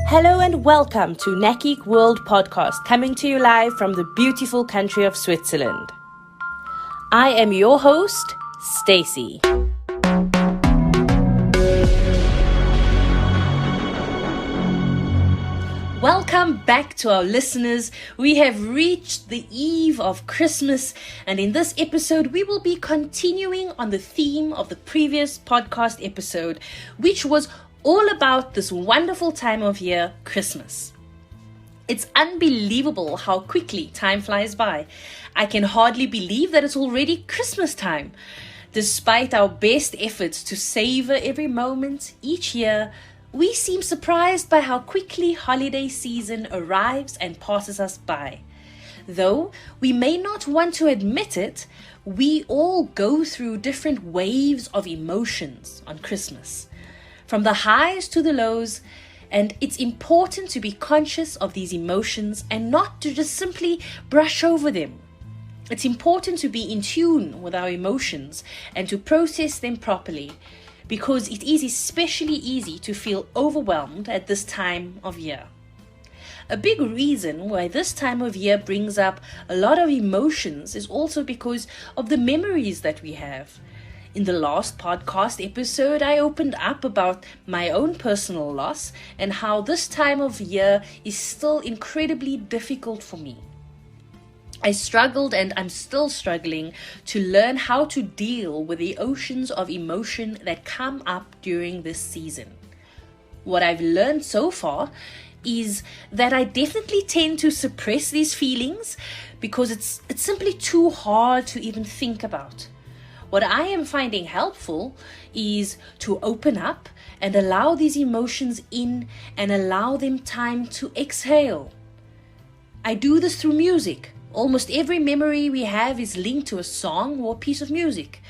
Hello and welcome to NACIC World Podcast, coming to you live from the beautiful country of Switzerland. I am your host, Stacy. Welcome back to our listeners. We have reached the eve of Christmas, and in this episode we will be continuing on the theme of the previous podcast episode, which was all about this wonderful time of year, Christmas. It's unbelievable how quickly time flies by. I can hardly believe that it's already Christmas time. Despite our best efforts to savor every moment each year, we seem surprised by how quickly holiday season arrives and passes us by. Though we may not want to admit it, we all go through different waves of emotions on Christmas, from the highs to the lows, and it's important to be conscious of these emotions and not to just simply brush over them. It's important to be in tune with our emotions and to process them properly, because it is especially easy to feel overwhelmed at this time of year. A big reason why this time of year brings up a lot of emotions is also because of the memories that we have. In the last podcast episode, I opened up about my own personal loss and how this time of year is still incredibly difficult for me. I struggled and I'm still struggling to learn how to deal with the oceans of emotion that come up during this season. What I've learned so far is that I definitely tend to suppress these feelings because it's simply too hard to even think about. What I am finding helpful is to open up and allow these emotions in and allow them time to exhale. I do this through music. Almost every memory we have is linked to a song or a piece of music.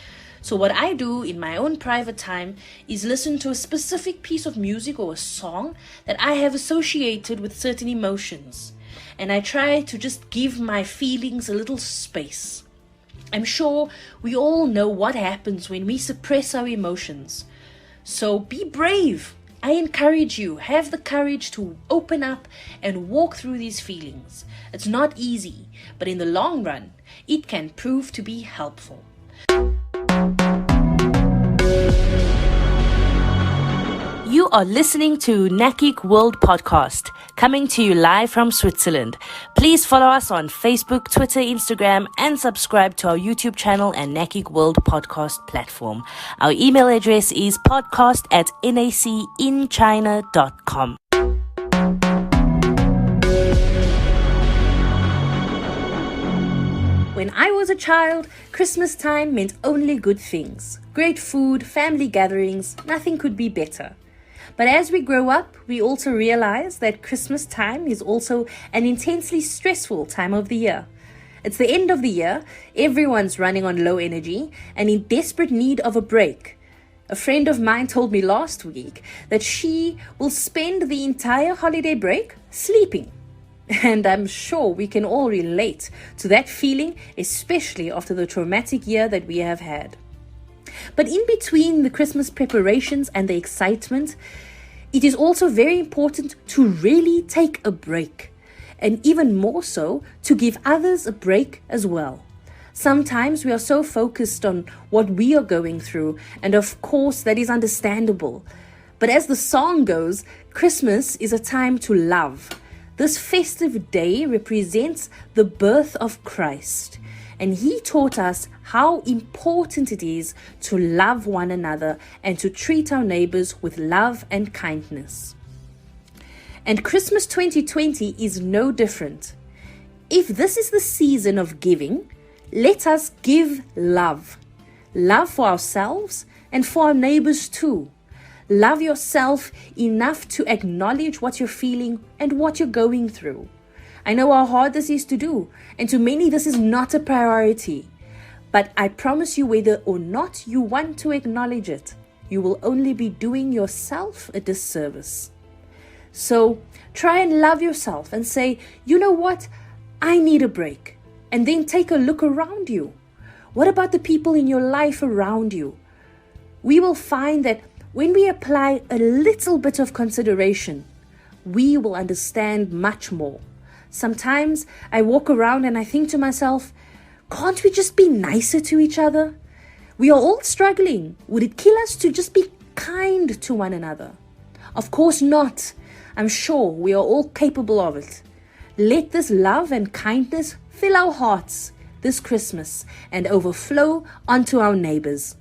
So what I do in my own private time is listen to a specific piece of music or a song that I have associated with certain emotions. And I try to just give my feelings a little space. I'm sure we all know what happens when we suppress our emotions. So be brave. I encourage you, have the courage to open up and walk through these feelings. It's not easy, but in the long run, it can prove to be helpful. You are listening to NACIC World Podcast, coming to you live from Switzerland. Please follow us on Facebook, Twitter, Instagram, and subscribe to our YouTube channel and NACIC World Podcast platform. Our email address is podcast@nacinchina.com. When I was a child, Christmas time meant only good things. Great food, family gatherings, nothing could be better. But as we grow up, we also realize that Christmas time is also an intensely stressful time of the year. It's the end of the year, everyone's running on low energy and in desperate need of a break. A friend of mine told me last week that she will spend the entire holiday break sleeping. And I'm sure we can all relate to that feeling, especially after the traumatic year that we have had. But in between the Christmas preparations and the excitement, it is also very important to really take a break, and even more so to give others a break as well. Sometimes we are so focused on what we are going through, and of course that is understandable. But as the song goes, Christmas is a time to love. This festive day represents the birth of Christ. And he taught us how important it is to love one another and to treat our neighbors with love and kindness. And Christmas 2020 is no different. If this is the season of giving, let us give love. Love for ourselves and for our neighbors too. Love yourself enough to acknowledge what you're feeling and what you're going through. I know how hard this is to do, and to many this is not a priority. But I promise you, whether or not you want to acknowledge it, you will only be doing yourself a disservice. So try and love yourself and say, you know what, I need a break. And then take a look around you. What about the people in your life around you? We will find that when we apply a little bit of consideration, we will understand much more. Sometimes I walk around and I think to myself, can't we just be nicer to each other? We are all struggling. Would it kill us to just be kind to one another? Of course not. I'm sure we are all capable of it. Let this love and kindness fill our hearts this Christmas and overflow onto our neighbors.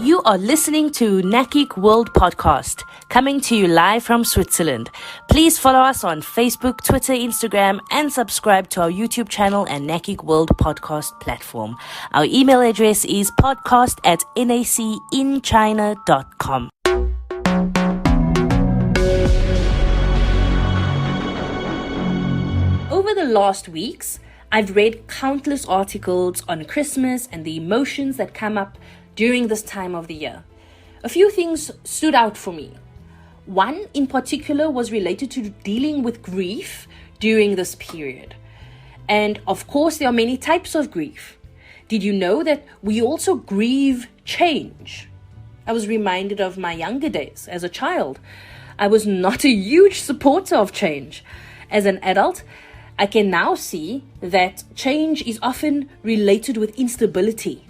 You are listening to NACIC World Podcast, coming to you live from Switzerland. Please follow us on Facebook, Twitter, Instagram, and subscribe to our YouTube channel and NACIC World Podcast platform. Our email address is podcast@nacinchina.com. Over the last weeks, I've read countless articles on Christmas and the emotions that come up during this time of the year. A few things stood out for me. One in particular was related to dealing with grief during this period. And of course, there are many types of grief. Did you know that we also grieve change? I was reminded of my younger days as a child. I was not a huge supporter of change. As an adult, I can now see that change is often related with instability.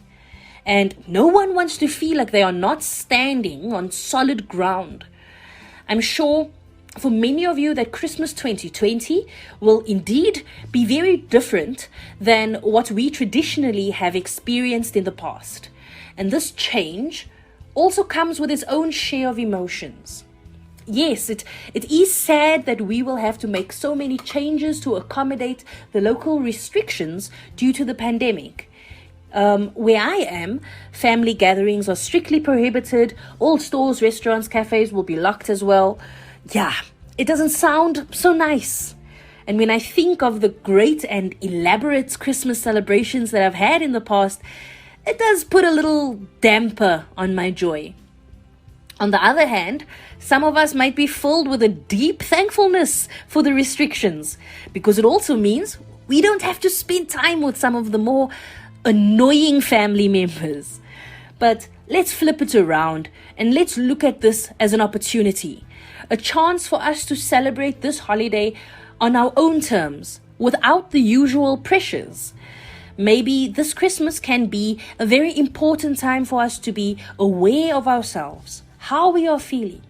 And no one wants to feel like they are not standing on solid ground. I'm sure for many of you that Christmas 2020 will indeed be very different than what we traditionally have experienced in the past. And this change also comes with its own share of emotions. Yes, it is sad that we will have to make so many changes to accommodate the local restrictions due to the pandemic. Where I am, family gatherings are strictly prohibited. All stores, restaurants, cafes will be locked as well. Yeah, it doesn't sound so nice. And when I think of the great and elaborate Christmas celebrations that I've had in the past, it does put a little damper on my joy. On the other hand, some of us might be filled with a deep thankfulness for the restrictions, because it also means we don't have to spend time with some of the more annoying family members. But let's flip it around and let's look at this as an opportunity, a chance for us to celebrate this holiday on our own terms, without the usual pressures. Maybe this Christmas can be a very important time for us to be aware of ourselves, how we are feeling.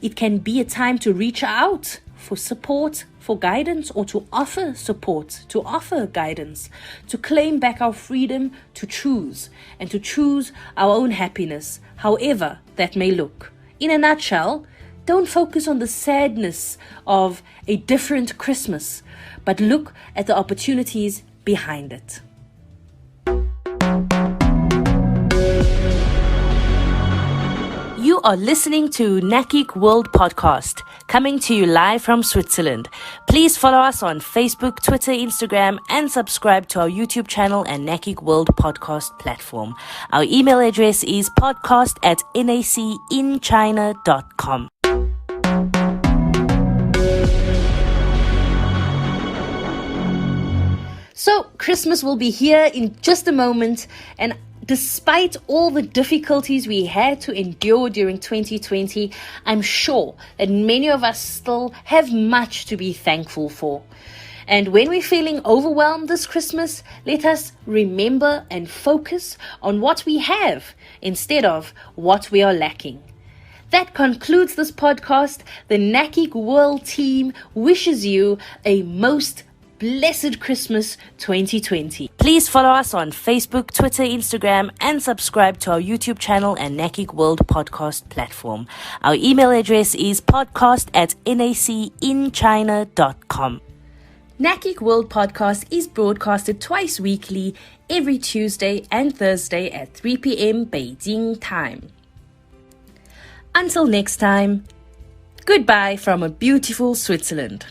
It can be a time to reach out for support, for guidance, or to offer support, to offer guidance, to claim back our freedom to choose, and to choose our own happiness, however that may look. In a nutshell, don't focus on the sadness of a different Christmas, but look at the opportunities behind it. You are listening to NACIC World Podcast, coming to you live from Switzerland. Please follow us on Facebook, Twitter, Instagram, and subscribe to our YouTube channel and NACIC World Podcast platform. Our email address is podcast@nacinchina.com. So, Christmas will be here in just a moment, and despite all the difficulties we had to endure during 2020, I'm sure that many of us still have much to be thankful for. And when we're feeling overwhelmed this Christmas, let us remember and focus on what we have instead of what we are lacking. That concludes this podcast. The NACIC World team wishes you a most blessed Christmas 2020. Please follow us on Facebook, Twitter, Instagram, and subscribe to our YouTube channel and NACIC World Podcast platform. Our email address is podcast@nacinchina.com. NACIC World Podcast is broadcasted twice weekly, every Tuesday and Thursday at 3 p.m. Beijing time. Until next time, goodbye from a beautiful Switzerland.